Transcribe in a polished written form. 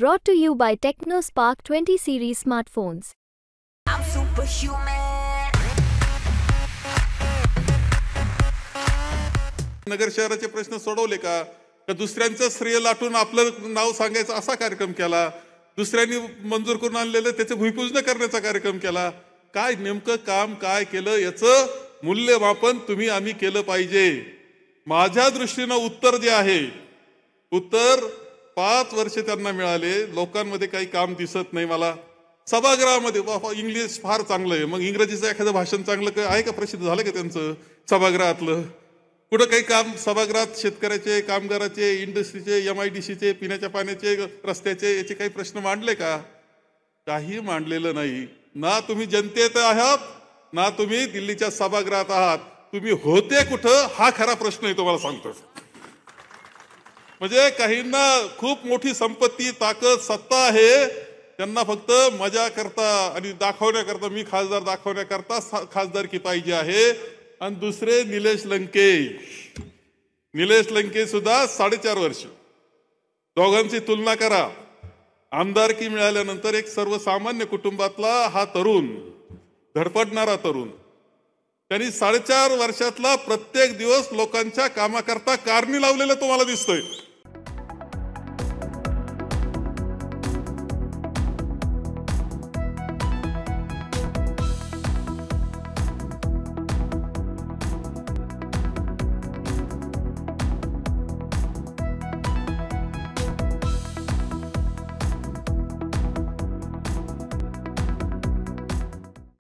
Brought to you by TechnoSpark 20 series smartphones. I'm superhuman. नगर शहराचे प्रश्न सोडवले का दुसऱ्यांचं श्रेय लाटून आपलं नाव सांगायचं असा कार्यक्रम केला, दुसऱ्यांनी मंजूर करून आणलेलं त्याचे भूमिपूजन करण्याचा कार्यक्रम केला. काय नेमकं काम काय केलं याचं मूल्यमापन तुम्ही आम्ही केलं पाहिजे. माझ्या दृष्टीनं उत्तर जे आहे, उत्तर 5 वर्ष त्यांना मिळाले, लोकांमध्ये काही काम दिसत नाही. मला सभागृहामध्ये इंग्लिश फार चांगलं आहे, मग इंग्रजीचं एखादं भाषण चांगलं आहे का, प्रसिद्ध झालं का त्यांचं सभागृहातलं? कुठं काही काम सभागृहात शेतकऱ्याचे, कामगाराचे, इंडस्ट्रीचे, MIDCचे, पिण्याच्या पाण्याचे, रस्त्याचे याचे काही प्रश्न मांडले का? काही मांडलेलं नाही. ना तुम्ही जनतेत आहात, ना तुम्ही दिल्लीच्या सभागृहात आहात. तुम्ही होते कुठं हा खरा प्रश्न आहे, तुम्हाला सांगतो. म्हणजे काहींना खूप मोठी संपत्ती, ताकद, सत्ता आहे, त्यांना फक्त मजा करता आणि दाखवण्याकरता, मी खासदार दाखवण्याकरता खासदारकी पाहिजे आहे. आणि दुसरे निलेश लंके सुद्धा 4.5 वर्ष. दोघांची तुलना करा. आमदारकी मिळाल्यानंतर एक सर्वसामान्य कुटुंबातला हा तरुण, धडपडणारा तरुण, त्यांनी 4.5 वर्षातला प्रत्येक दिवस लोकांच्या कामाकरता कारणी लावलेला तुम्हाला दिसतोय.